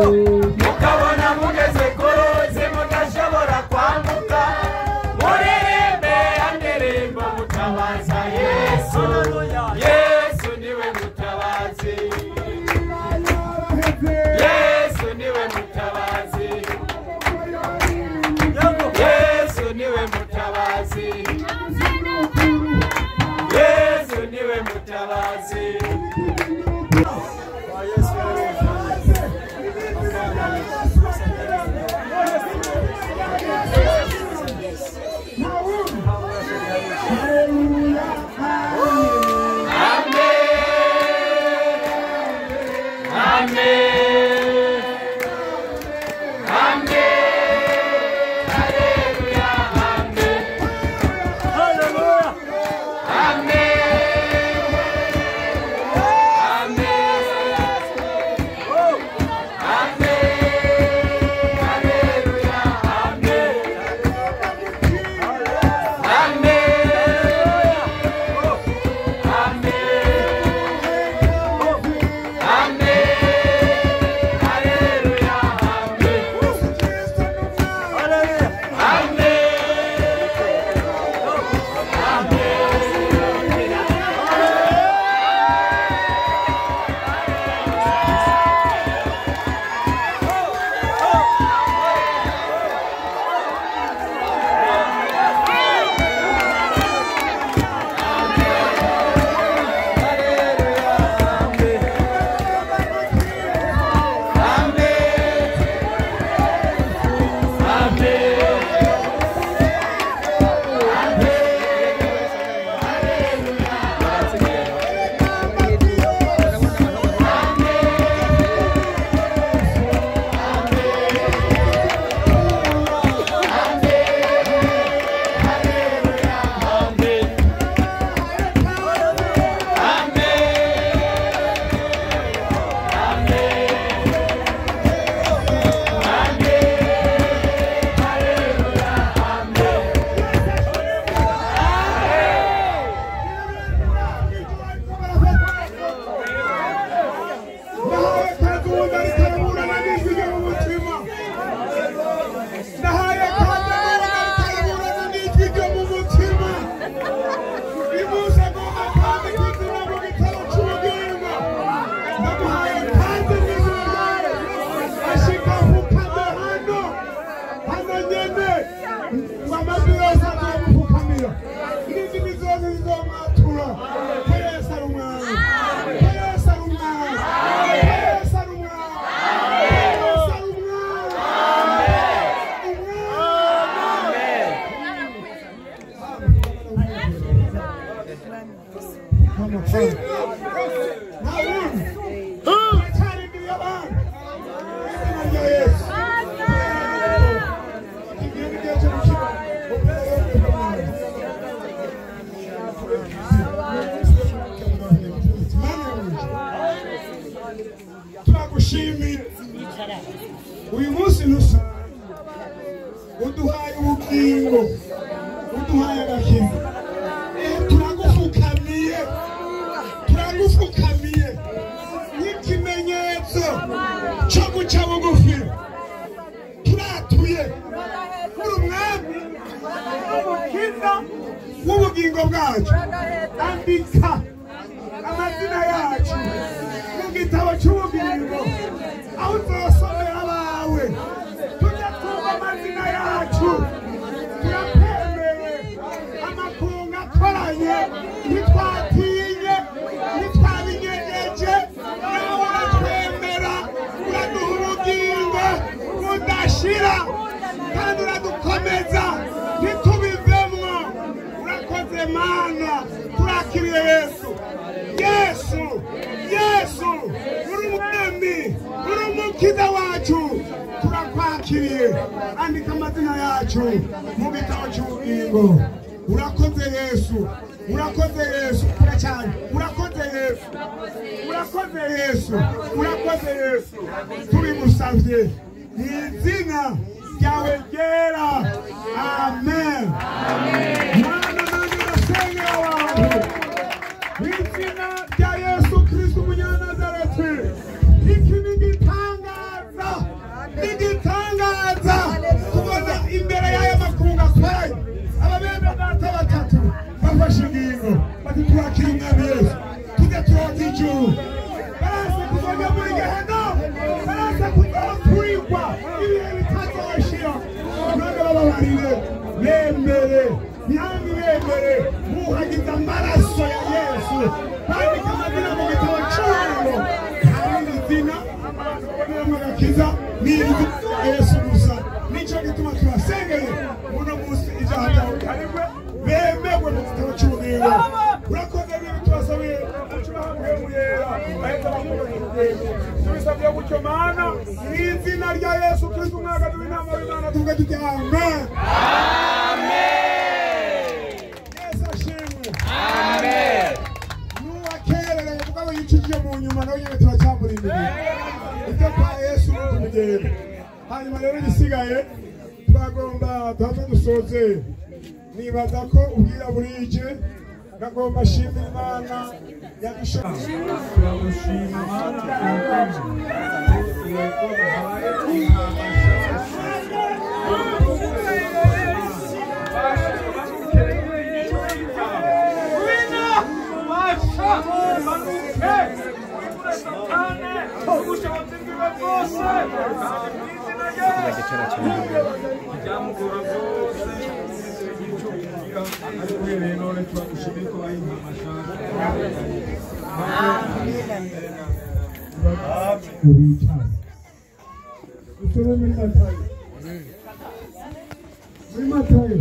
mukabona mugeze kuruzi mudashobora kwambuka muririmbe indirimbo mutabaza Yesu. Yesu niwe mutabazi, Yesu niwe mutabazi, Yesu niwe mutabazi, Yesu niwe mutabazi. uyu munsi nusa uduhaye ubugingo uduhaye agakiza turagufukamiye n'ikimenyetso cyo guca bugufi turatuye kuri umwami umukiza w'ubugingo bwacu andika amazina yacu mu gitabo cy'ubugingo aho uzosomera abawe tujya twumva amazina yacu turakwemeye amakungu akoranye ntitwatinye ntitwabinyegeje nawe uratwemera uraduha ubugingo budashira kandi uradukomeza ntitubivemwo urakoze Mana turakiriye Yesu uri umwami uri umukiza wacu turakwakiriye andika amazina yacu mu gitabo cy'ubugingo urakoze Yesu cyane urakoze Yesu tubigusavye mu izina ryawe ryera amen. Mana nanjye nasenge abantu izina rya Yesu Kristo umunyanazareti iki ni igitangaza bemere nyange bemere muhagiza amaraso ya Yesu bandika amazina mu gitabo cy'ubugingo kandi izina n'amagakiza n'izina Yesu gusa nicyo gituma tubasengeye muno munsi ijana ryawe karibwe bemegwe mu gitabo cy'ubugingo urakoze n'ibyo tubasabiye ucubahamwe muyera aheza bamubaze tubisabye gutyo mana n'izina rya Yesu Kristo umwagazi w'inama w'Imana tuvuge tuti amen Yesu ashimwe amen nuwakerere kuko abo yicishije mu nyuma nawe nyine turacyambura imbere ibyo kwa Yesu tumugere hanyuma rero igisigaye twagomba duhate dusoze nibaza ko ubwira burije nagomba shimira Imana yadushoboye turamushima Matayo